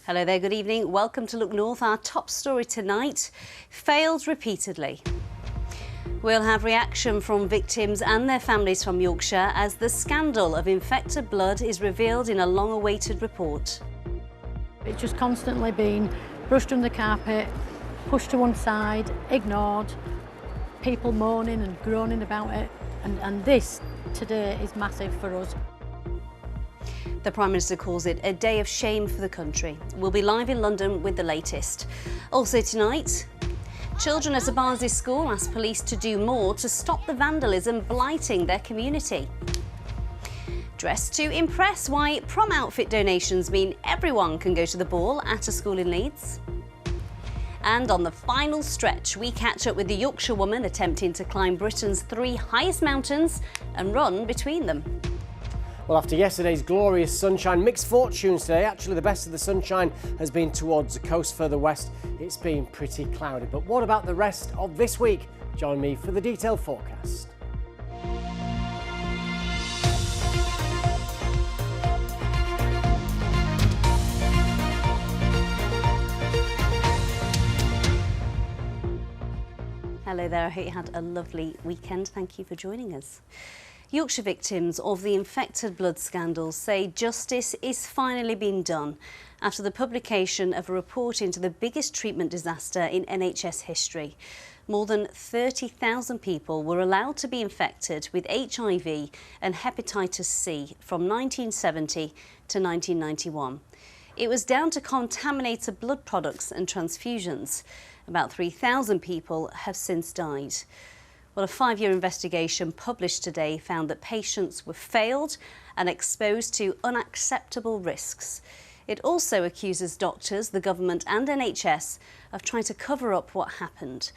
Hello there, good evening. Welcome to Look North. Our top story tonight, failed repeatedly. We'll have reaction from victims and their families from Yorkshire as the scandal of infected blood is revealed in a long-awaited report. It's just constantly been brushed under the carpet, pushed to one side, ignored, people moaning and groaning about it, and this today is massive for us. The Prime Minister calls it a day of shame for the country. We'll be live in London with the latest. Also tonight, children at a Barnsley school ask police to do more to stop the vandalism blighting their community. Dressed to impress, why prom outfit donations mean everyone can go to the ball at a school in Leeds. And on the final stretch, we catch up with the Yorkshire woman attempting to climb Britain's 3 highest mountains and run between them. Well, after yesterday's glorious sunshine, mixed fortunes today. Actually, the best of the sunshine has been towards the coast further west. It's been pretty cloudy. But what about the rest of this week? Join me for the detailed forecast. Hello there, I hope you had a lovely weekend. Thank you for joining us. Yorkshire victims of the infected blood scandal say justice is finally being done after the publication of a report into the biggest treatment disaster in NHS history. More than 30,000 people were allowed to be infected with HIV and hepatitis C from 1970 to 1991. It was down to contaminated blood products and transfusions. About 3,000 people have since died. Well, a 5-year investigation published today found that patients were failed and exposed to unacceptable risks. It also accuses doctors, the government and NHS of trying to cover up what happened.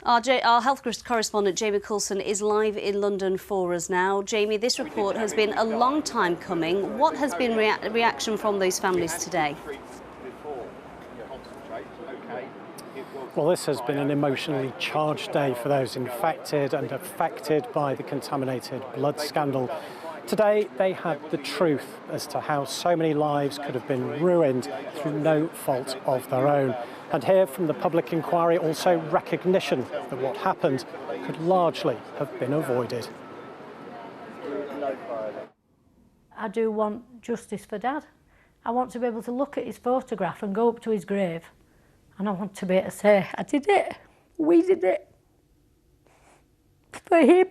Our health correspondent Jamie Coulson is live in London for us now. Jamie, this report has been a long time coming. What has been reaction from those families today? Well, this has been an emotionally charged day for those infected and affected by the contaminated blood scandal. Today, they had the truth as to how so many lives could have been ruined through no fault of their own. And here from the public inquiry, also recognition that what happened could largely have been avoided. I do want justice for Dad. I want to be able to look at his photograph and go up to his grave. And I want to be able to say, I did it, we did it, for him.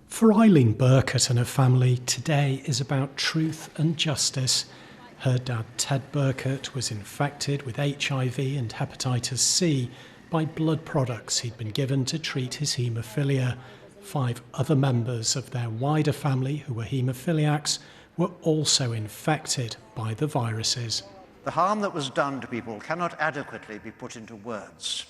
For Eileen Burkett and her family, today is about truth and justice. Her dad, Ted Burkett, was infected with HIV and hepatitis C by blood products he'd been given to treat his haemophilia. 5 other members of their wider family who were haemophiliacs were also infected by the viruses. The harm that was done to people cannot adequately be put into words.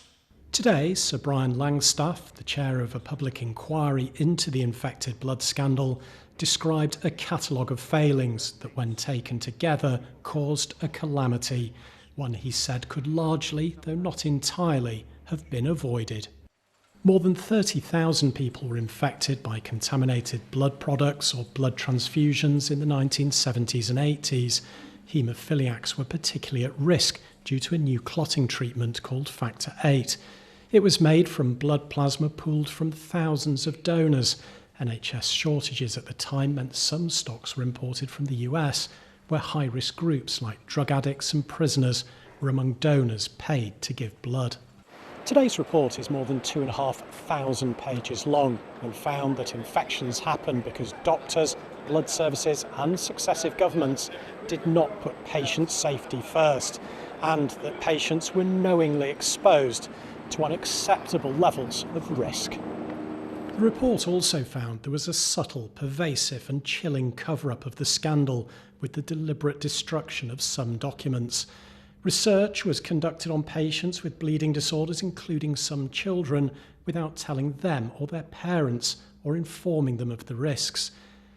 Today, Sir Brian Langstaff, the chair of a public inquiry into the infected blood scandal, described a catalogue of failings that, when taken together, caused a calamity, one he said could largely, though not entirely, have been avoided. More than 30,000 people were infected by contaminated blood products or blood transfusions in the 1970s and 80s. Haemophiliacs were particularly at risk due to a new clotting treatment called Factor VIII. It was made from blood plasma pooled from thousands of donors. NHS shortages at the time meant some stocks were imported from the US, where high-risk groups like drug addicts and prisoners were among donors paid to give blood. Today's report is more than 2,500 pages long and found that infections happen because doctors, blood services and successive governments did not put patient safety first, and that patients were knowingly exposed to unacceptable levels of risk. The report also found there was a subtle, pervasive and chilling cover-up of the scandal with the deliberate destruction of some documents. Research was conducted on patients with bleeding disorders, including some children, without telling them or their parents or informing them of the risks.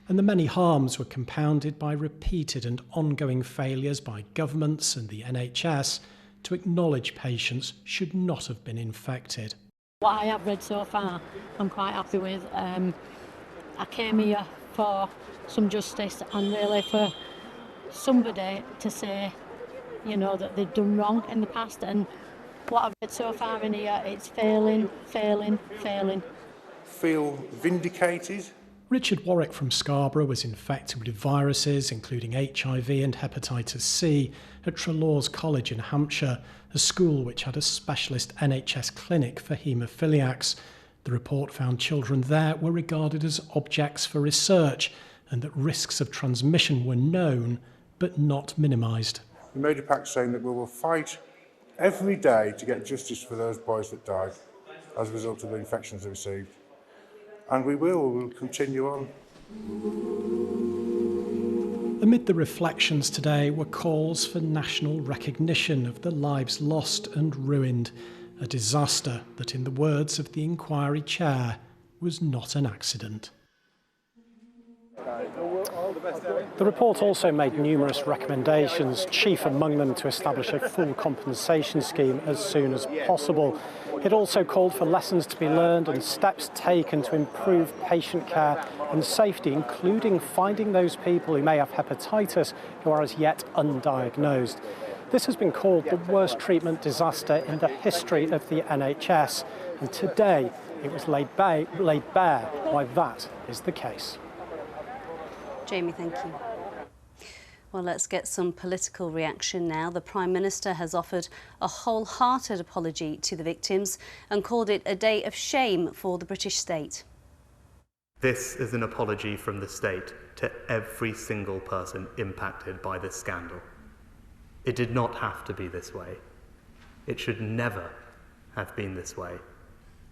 And the many harms were compounded by repeated and ongoing failures by governments and the NHS to acknowledge patients should not have been infected. What I have read so far, I'm quite happy with. I came here for some justice and really for somebody to say, you know, that they've done wrong in the past, and what I've read so far in here, it's failing, failing, failing. Feel vindicated. Richard Warwick from Scarborough was infected with viruses including HIV and hepatitis C at Trelaws College in Hampshire, a school which had a specialist NHS clinic for haemophiliacs. The report found children there were regarded as objects for research and that risks of transmission were known but not minimised. We made a pact saying that we will fight every day to get justice for those boys that died as a result of the infections they received. And we'll continue on. Amid the reflections today were calls for national recognition of the lives lost and ruined, a disaster that, in the words of the inquiry chair, was not an accident. The report also made numerous recommendations, chief among them to establish a full compensation scheme as soon as possible. It also called for lessons to be learned and steps taken to improve patient care and safety, including finding those people who may have hepatitis who are as yet undiagnosed. This has been called the worst treatment disaster in the history of the NHS, and today it was laid bare why that is the case. Jamie, thank you. Well, let's get some political reaction now. The Prime Minister has offered a wholehearted apology to the victims and called it a day of shame for the British state. This is an apology from the state to every single person impacted by this scandal. It did not have to be this way. It should never have been this way.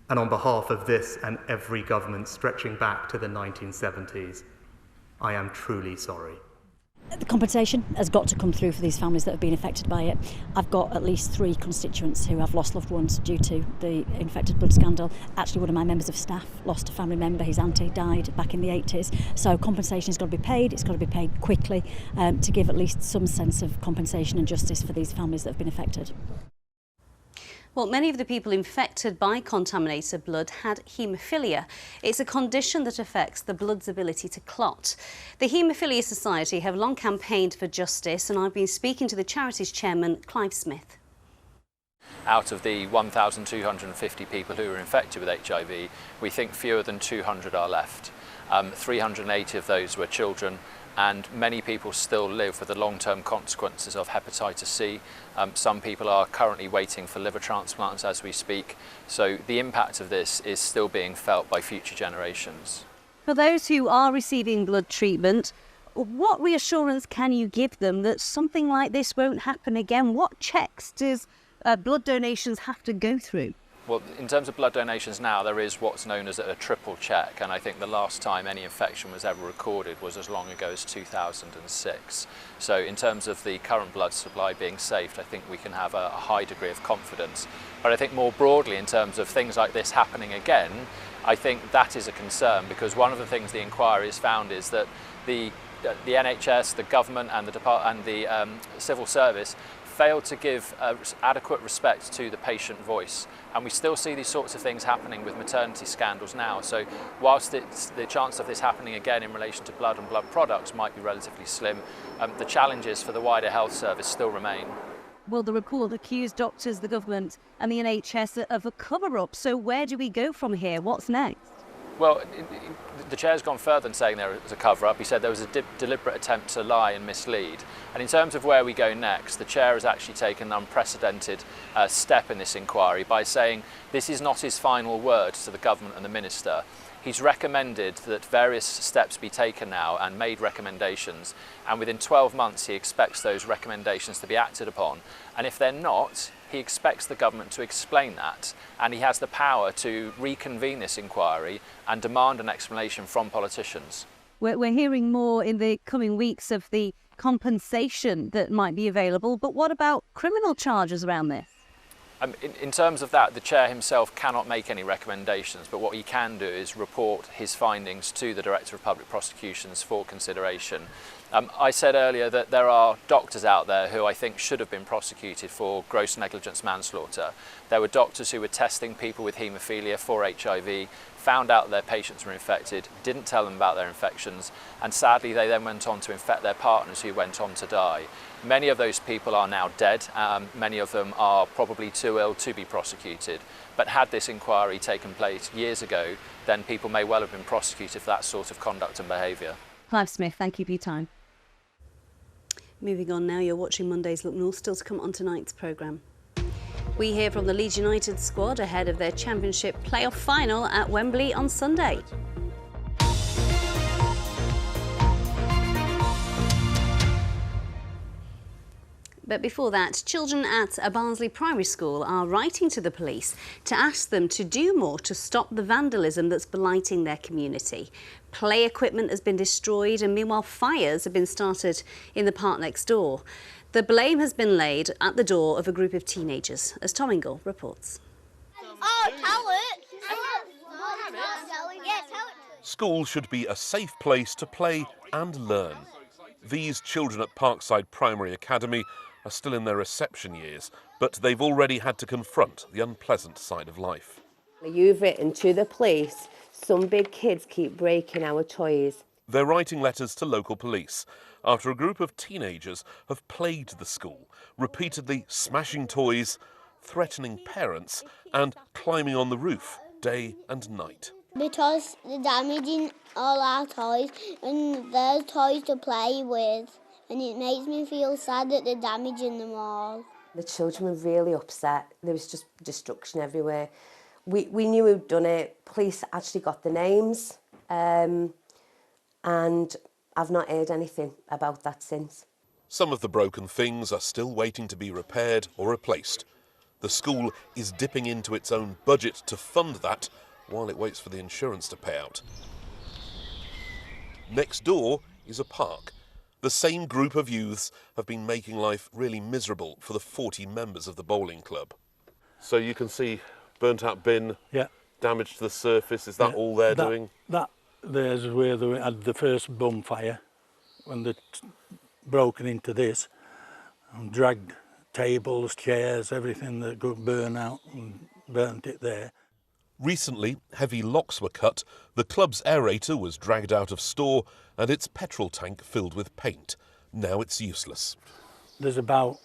And on behalf of this and every government stretching back to the 1970s, I am truly sorry. The compensation has got to come through for these families that have been affected by it. I've got at least 3 constituents who have lost loved ones due to the infected blood scandal. Actually, one of my members of staff lost a family member. His auntie died back in the 80s. So compensation has got to be paid. It's got to be paid quickly to give at least some sense of compensation and justice for these families that have been affected. Well, many of the people infected by contaminated blood had haemophilia. It's a condition that affects the blood's ability to clot. The Haemophilia Society have long campaigned for justice, and I've been speaking to the charity's chairman, Clive Smith. Out of the 1,250 people who are infected with HIV, we think fewer than 200 are left. 380 of those were children, and many people still live with the long-term consequences of hepatitis C. Some people are currently waiting for liver transplants as we speak, so the impact of this is still being felt by future generations. For those who are receiving blood treatment, what reassurance can you give them that something like this won't happen again? What checks does blood donations have to go through? Well, in terms of blood donations now, there is what's known as a triple check, and I think the last time any infection was ever recorded was as long ago as 2006. So in terms of the current blood supply being safe, I think we can have a high degree of confidence. But I think more broadly, in terms of things like this happening again, I think that is a concern, because one of the things the inquiry has found is that the NHS, the government and the civil service failed to give adequate respect to the patient voice. And we still see these sorts of things happening with maternity scandals now. So whilst the chance of this happening again in relation to blood and blood products might be relatively slim, the challenges for the wider health service still remain. Well, the report accused doctors, the government and the NHS of a cover-up. So where do we go from here? What's next? Well, the chair's gone further than saying there was a cover-up. He said there was a deliberate attempt to lie and mislead. And in terms of where we go next, the chair has actually taken an unprecedented step in this inquiry by saying this is not his final word to the government and the minister. He's recommended that various steps be taken now and made recommendations, and within 12 months he expects those recommendations to be acted upon. And if they're not, he expects the government to explain that, and he has the power to reconvene this inquiry and demand an explanation from politicians. We're hearing more in the coming weeks of the compensation that might be available, but what about criminal charges around this? In terms of that, the chair himself cannot make any recommendations, but what he can do is report his findings to the Director of Public Prosecutions for consideration. I said earlier that there are doctors out there who I think should have been prosecuted for gross negligence manslaughter. There were doctors who were testing people with haemophilia for HIV, found out their patients were infected, didn't tell them about their infections, and sadly they then went on to infect their partners who went on to die. Many of those people are now dead. Many of them are probably too ill to be prosecuted. But had this inquiry taken place years ago, then people may well have been prosecuted for that sort of conduct and behaviour. Clive Smith, thank you for your time. Moving on now, you're watching Monday's Look North, still to come on tonight's programme. We hear from the Leeds United squad ahead of their Championship playoff final at Wembley on Sunday. But before that, children at a Barnsley primary school are writing to the police to ask them to do more to stop the vandalism that's blighting their community. Play equipment has been destroyed and meanwhile fires have been started in the park next door. The blame has been laid at the door of a group of teenagers, as Tom Ingle reports. Oh, tell it! Yeah, tell it. School should be a safe place to play and learn. These children at Parkside Primary Academy are still in their reception years, but they've already had to confront the unpleasant side of life. You've written to the police, some big kids keep breaking our toys. They're writing letters to local police after a group of teenagers have plagued the school, repeatedly smashing toys, threatening parents and climbing on the roof day and night. Because they're damaging all our toys and there's toys to play with. And it makes me feel sad that they're damaging them all. The children were really upset. There was just destruction everywhere. We knew who'd done it. Police actually got the names. And I've not heard anything about that since. Some of the broken things are still waiting to be repaired or replaced. The school is dipping into its own budget to fund that while it waits for the insurance to pay out. Next door is a park. The same group of youths have been making life really miserable for the 40 members of the bowling club. So you can see burnt out bin, damage to the surface. Is that all they're doing? That there's where they had the first bonfire, when they broken into this and dragged tables, chairs, everything that could burn out and burnt it there. Recently, heavy locks were cut, the club's aerator was dragged out of store and its petrol tank filled with paint. Now it's useless. There's about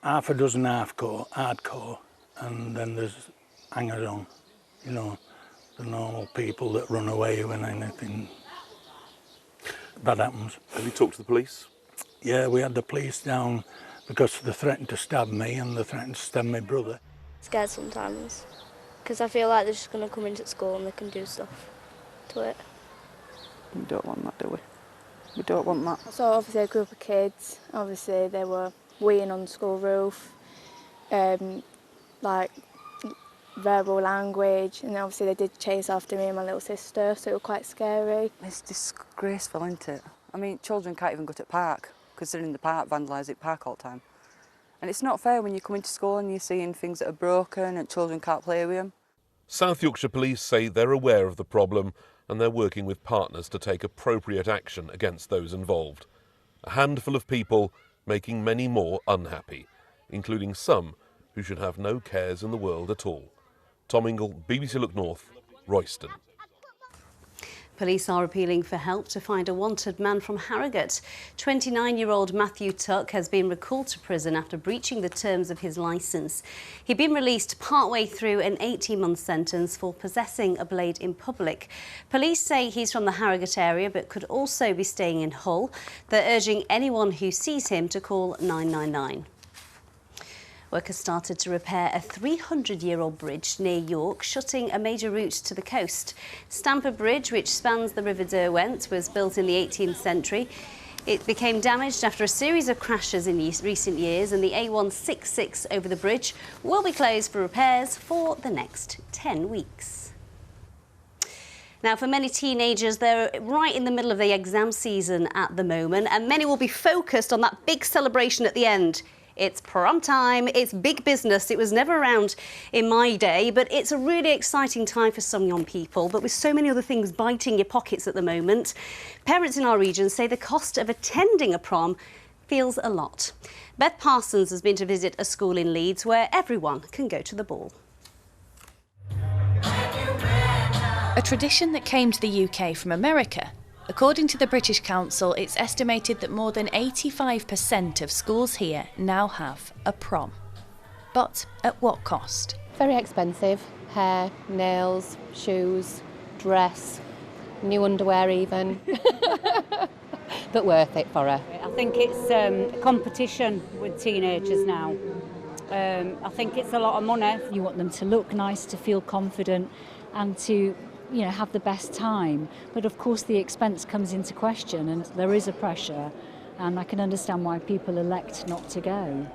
half a dozen hardcore, and then there's hangers-on, you know, the normal people that run away when anything bad happens. Have you talked to the police? Yeah, we had the police down because they threatened to stab me and they threatened to stab my brother. Scared sometimes, because I feel like they're just going to come into school and they can do stuff to it. We don't want that, do we? We don't want that. So obviously a group of kids, obviously they were weeing on the school roof, like verbal language, and obviously they did chase after me and my little sister, so it was quite scary. It's disgraceful, isn't it? I mean, children can't even go to the park because they're in the park, vandalising the park all the time. And it's not fair when you come into school and you're seeing things that are broken and children can't play with them. South Yorkshire Police say they're aware of the problem and they're working with partners to take appropriate action against those involved. A handful of people making many more unhappy, including some who should have no cares in the world at all. Tom Ingle, BBC Look North, Royston. Police are appealing for help to find a wanted man from Harrogate. 29-year-old Matthew Tuck has been recalled to prison after breaching the terms of his licence. He'd been released partway through an 18-month sentence for possessing a blade in public. Police say he's from the Harrogate area but could also be staying in Hull. They're urging anyone who sees him to call 999. Workers started to repair a 300-year-old bridge near York, shutting a major route to the coast. Stamford Bridge, which spans the River Derwent, was built in the 18th century. It became damaged after a series of crashes in recent years, and the A166 over the bridge will be closed for repairs for the next 10 weeks. Now, for many teenagers, they're right in the middle of the exam season at the moment, and many will be focused on that big celebration at the end. It's prom time, it's big business. It was never around in my day, but it's a really exciting time for some young people. But with so many other things biting your pockets at the moment, parents in our region say the cost of attending a prom feels a lot. Beth Parsons has been to visit a school in Leeds where everyone can go to the ball. A tradition that came to the UK from America. According to the British Council, it's estimated that more than 85% of schools here now have a prom. But at what cost? Very expensive. Hair, nails, shoes, dress, new underwear even. But worth it for her. I think it's a competition with teenagers now. I think it's a lot of money. You want them to look nice, to feel confident and to have the best time. But of course the expense comes into question and there is a pressure, and I can understand why people elect not to go.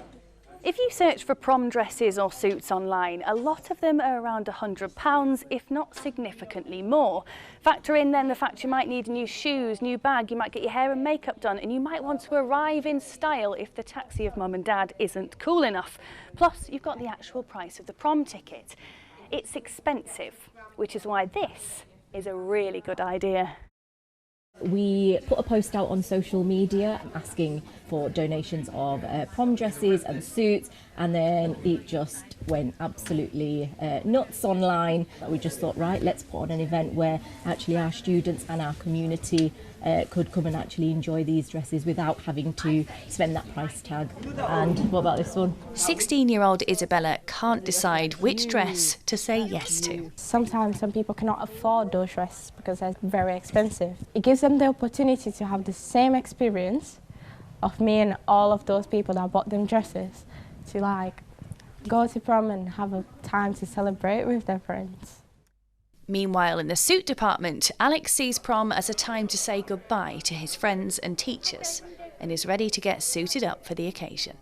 If you search for prom dresses or suits online, a lot of them are around £100, if not significantly more. Factor in then the fact you might need new shoes, new bag, you might get your hair and makeup done, and you might want to arrive in style if the taxi of mum and dad isn't cool enough. Plus, you've got the actual price of the prom ticket. It's expensive, which is why this is a really good idea. We put a post out on social media asking for donations of prom dresses and suits, and then it just went absolutely nuts online. We just thought, right, let's put on an event where actually our students and our community could come and actually enjoy these dresses without having to spend that price tag. And what about this one? 16-year-old Isabella can't decide which dress to say yes to. Sometimes some people cannot afford those dresses because they're very expensive. It gives them the opportunity to have the same experience of me and all of those people that bought them dresses, to go to prom and have a time to celebrate with their friends. Meanwhile, in the suit department, Alex sees prom as a time to say goodbye to his friends and teachers and is ready to get suited up for the occasion.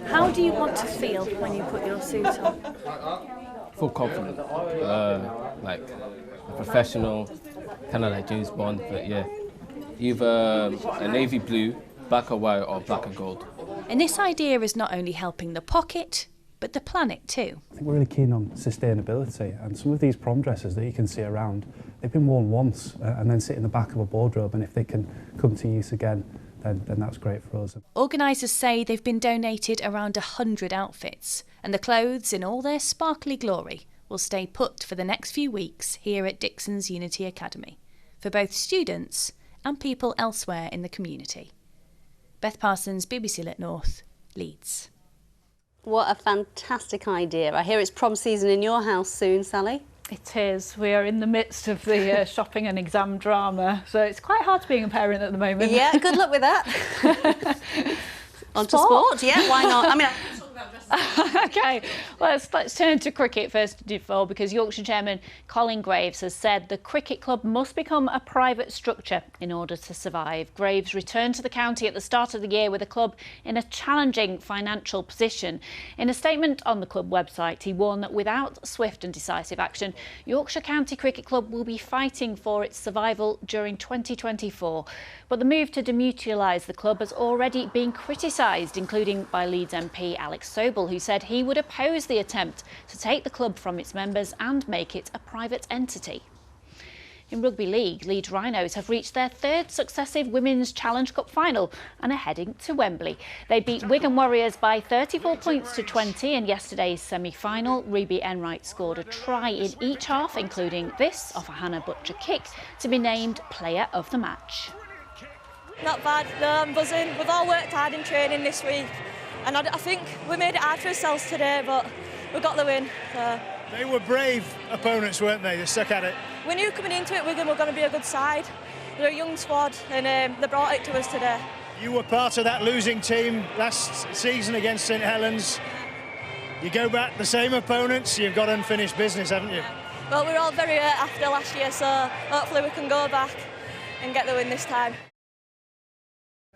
How do you want to feel when you put your suit on? Full confident, like a professional, kind of like James Bond, but yeah. Either a navy blue, black and white, or black and gold. And this idea is not only helping the pocket, but the planet too. I think we're really keen on sustainability, and some of these prom dresses that you can see around, they've been worn once and then sit in the back of a wardrobe, and if they can come to use again, then that's great for us. Organisers say they've been donated around 100 outfits, and the clothes in all their sparkly glory will stay put for the next few weeks here at Dixon's Unity Academy, for both students and people elsewhere in the community. Beth Parsons, BBC Lit North, Leeds. What a fantastic idea. I hear it's prom season in your house soon, Sally. It is. We are in the midst of the shopping and exam drama, so it's quite hard being a parent at the moment. Yeah, good luck with that. On to sport, yeah, why not? I mean, OK, let's turn to cricket first of all, because Yorkshire Chairman Colin Graves has said the cricket club must become a private structure in order to survive. Graves returned to the county at the start of the year with the club in a challenging financial position. In a statement on the club website, he warned that without swift and decisive action, Yorkshire County Cricket Club will be fighting for its survival during 2024. But the move to demutualise the club has already been criticised, including by Leeds MP Alex Sobel, who said he would oppose the attempt to take the club from its members and make it a private entity. In Rugby League, Leeds Rhinos have reached their third successive Women's Challenge Cup final and are heading to Wembley. They beat Wigan Warriors by 34 points to 20 in yesterday's semi-final. Ruby Enright scored a try in each half, including this off a Hannah Butcher kick, to be named Player of the Match. Not bad, no, I'm buzzing. We've all worked hard in training this week, and I think we made it hard for ourselves today, but we got the win. So. They were brave opponents, weren't they? They stuck at it. We knew coming into it Wigan were going to be a good side. They're a young squad, and they brought it to us today. You were part of that losing team last season against St Helens. You go back the same opponents, you've got unfinished business, haven't you? Well, we were all very hurt after last year, so hopefully we can go back and get the win this time.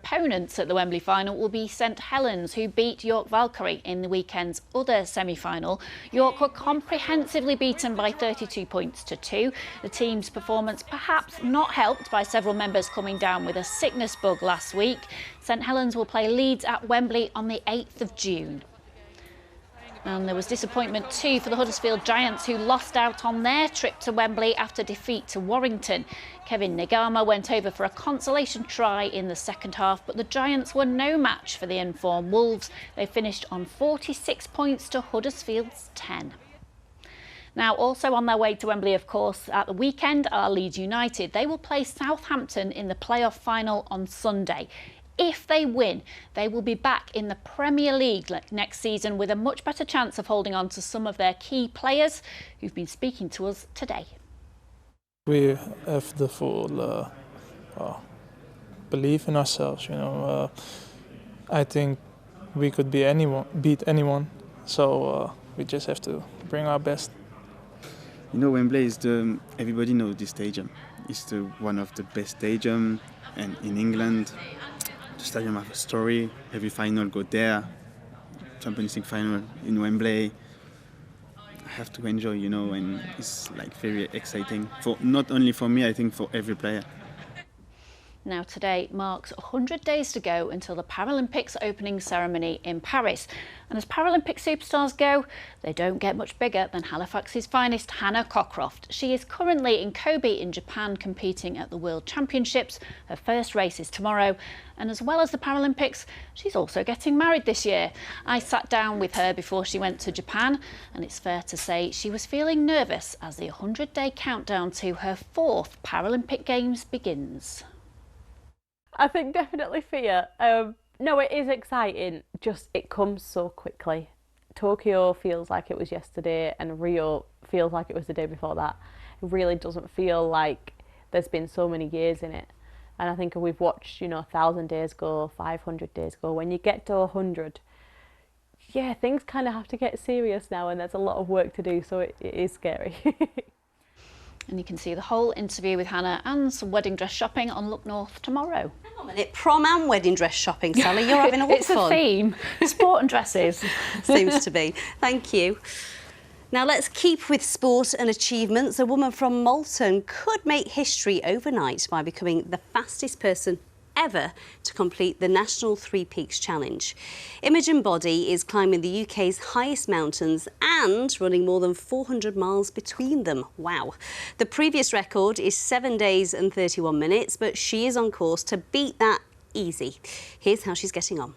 opponents at the Wembley final will be St Helens, who beat York Valkyrie in the weekend's other semi-final. York were comprehensively beaten by 32 points to 2. The team's performance perhaps not helped by several members coming down with a sickness bug last week. St Helens will play Leeds at Wembley on the 8th of June. And there was disappointment too for the Huddersfield Giants, who lost out on their trip to Wembley after defeat to Warrington. Kevin Nagama went over for a consolation try in the second half, but the Giants were no match for the informed Wolves. They finished on 46 points to Huddersfield's 10. Now, also on their way to Wembley, of course, at the weekend are Leeds United. They will play Southampton in the playoff final on Sunday. If they win, they will be back in the Premier League next season with a much better chance of holding on to some of their key players who've been speaking to us today. We have the full belief in ourselves, you know. I think we could beat anyone, so we just have to bring our best. You know, Wembley is everybody knows this stadium. It's one of the best stadiums and in England. The stadium has a story. Every final go there. Champions League final in Wembley. I have to enjoy, you know, and it's like very exciting. For not only for me, I think for every player. Now today marks 100 days to go until the Paralympics opening ceremony in Paris. And as Paralympic superstars go, they don't get much bigger than Halifax's finest Hannah Cockcroft. She is currently in Kobe in Japan competing at the World Championships. Her first race is tomorrow. And as well as the Paralympics, she's also getting married this year. I sat down with her before she went to Japan, and it's fair to say she was feeling nervous as the 100-day countdown to her 4th Paralympic Games begins. I think definitely fear. No, it is exciting, just it comes so quickly. Tokyo feels like it was yesterday and Rio feels like it was the day before that. It really doesn't feel like there's been so many years in it. And I think we've watched, you know, 1,000 days go, 500 days go. When you get to 100, yeah, things kind of have to get serious now and there's a lot of work to do, so it is scary. And you can see the whole interview with Hannah and some wedding dress shopping on Look North tomorrow. Hang on a minute, prom and wedding dress shopping, Sally. You're having a lot of fun. It's a theme. Sport and dresses. Seems to be. Thank you. Now let's keep with sport and achievements. A woman from Malton could make history overnight by becoming the fastest person ever to complete the National Three Peaks Challenge. Imogen Body is climbing the UK's highest mountains and running more than 400 miles between them. Wow. The previous record is 7 days and 31 minutes, but she is on course to beat that easy. Here's how she's getting on.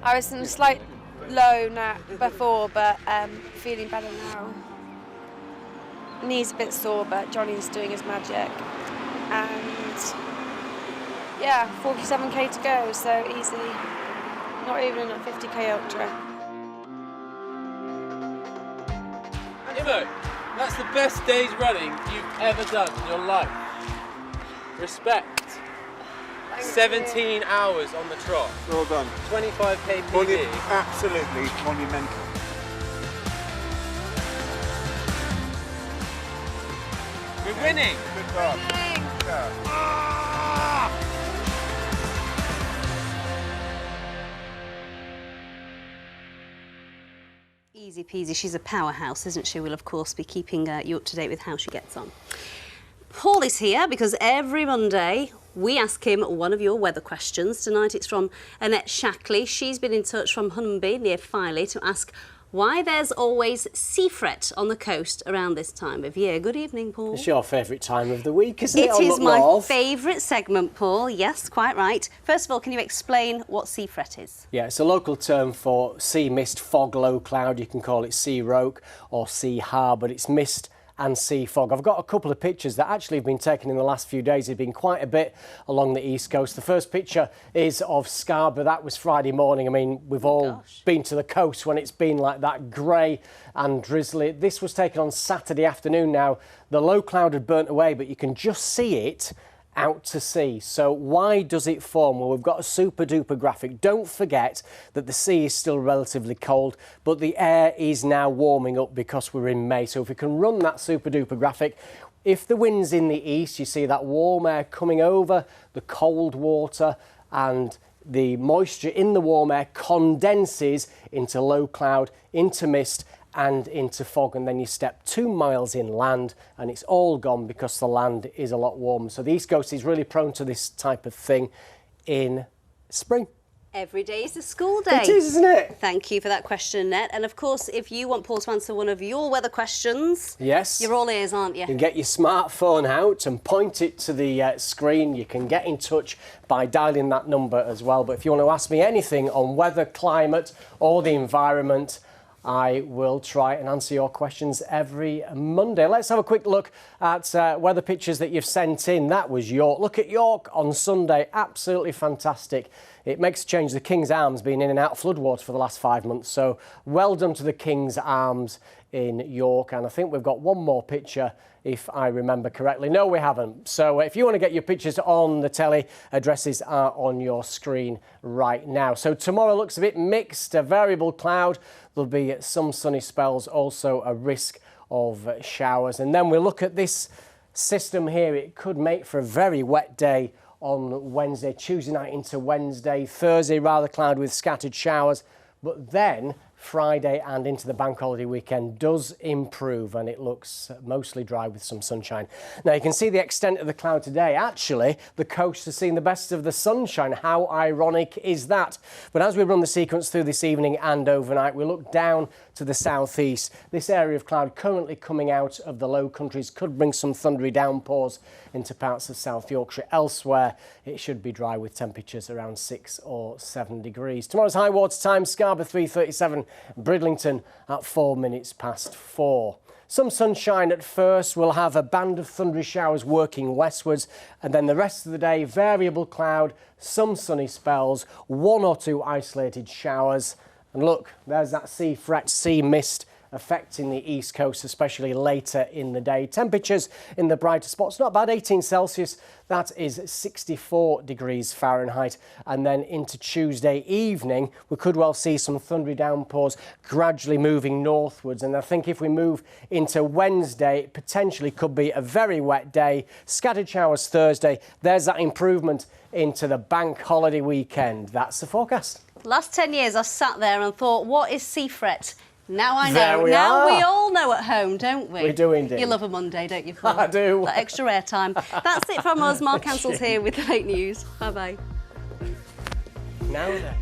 I was in a slight low now before, but feeling better now. Knee's a bit sore, but Johnny's doing his magic. And yeah, 47k to go, so easy. Not even a 50k ultra. Imo, that's the best day's running you've ever done in your life. Respect. 17 hours on the trot. Well done. 25k PB. Absolutely monumental. We're winning. Good job. Easy peasy. She's a powerhouse, isn't she? We'll, of course, be keeping you up to date with how she gets on. Paul is here because every Monday we ask him one of your weather questions. Tonight it's from Annette Shackley. She's been in touch from Hunby near Filey to ask why there's always sea fret on the coast around this time of year. Good evening, Paul. It's your favourite time of the week, isn't it? It is my favourite segment, Paul. Yes, quite right. First of all, can you explain what sea fret is? Yeah, it's a local term for sea mist, fog, low cloud. You can call it sea roke or sea har, but it's mist and sea fog. I've got a couple of pictures that actually have been taken in the last few days. There's been quite a bit along the east coast. The first picture is of Scarborough. That was Friday morning. I mean, we've all been to the coast when it's been like that, grey and drizzly. This was taken on Saturday afternoon. Now, the low cloud had burnt away, but you can just see it out to sea. So why does it form? Well, we've got a super duper graphic. Don't forget that the sea is still relatively cold, but the air is now warming up because we're in May. So if we can run that super duper graphic, if the wind's in the east, you see that warm air coming over the cold water, and the moisture in the warm air condenses into low cloud, into mist and into fog, and then you step 2 miles inland and it's all gone because the land is a lot warmer. So the East Coast is really prone to this type of thing in spring. Every day is a school day. It is, isn't it? Thank you for that question, Annette. And of course, if you want Paul to answer one of your weather questions, yes, you're all ears, aren't you? You can get your smartphone out and point it to the screen. You can get in touch by dialing that number as well. But if you want to ask me anything on weather, climate or the environment, I will try and answer your questions every Monday. Let's have a quick look at weather pictures that you've sent in. That was York. Look at York on Sunday. Absolutely fantastic. It makes a change. The King's Arms been in and out of floodwater for the last 5 months. So well done to the King's Arms in York. And I think we've got one more picture, if I remember correctly. No, we haven't. So if you want to get your pictures on the telly, addresses are on your screen right now. So tomorrow looks a bit mixed, a variable cloud. There'll be some sunny spells, also a risk of showers. And then we look at this system here. It could make for a very wet day on Wednesday, Tuesday night into Wednesday, Thursday rather cloudy with scattered showers, but then Friday and into the bank holiday weekend does improve and it looks mostly dry with some sunshine. Now you can see the extent of the cloud today. Actually, the coast has seen the best of the sunshine. How ironic is that? But as we run the sequence through this evening and overnight, we look down to the southeast. This area of cloud currently coming out of the Low Countries could bring some thundery downpours into parts of South Yorkshire. Elsewhere, it should be dry with temperatures around 6 or 7 degrees. Tomorrow's high water time, Scarborough 3:37, Bridlington at 4 minutes past 4. Some sunshine at first. We'll have a band of thundery showers working westwards, and then the rest of the day, variable cloud, some sunny spells, 1 or 2 isolated showers. And look, there's that sea fret, sea mist affecting the east coast, especially later in the day. Temperatures in the brighter spots, not bad, 18 Celsius. That is 64 degrees Fahrenheit. And then into Tuesday evening, we could well see some thundery downpours gradually moving northwards. And I think if we move into Wednesday, it potentially could be a very wet day. Scattered showers Thursday. There's that improvement into the bank holiday weekend. That's the forecast. Last 10 years, I've sat there and thought, what is sea fret? Now I know. There we now are. we all know at home, don't we? We do indeed. You love a Monday, don't you, Paul? I do. That extra airtime. That's it from us. Mark Ansell's here with the late news. Bye-bye. Now then.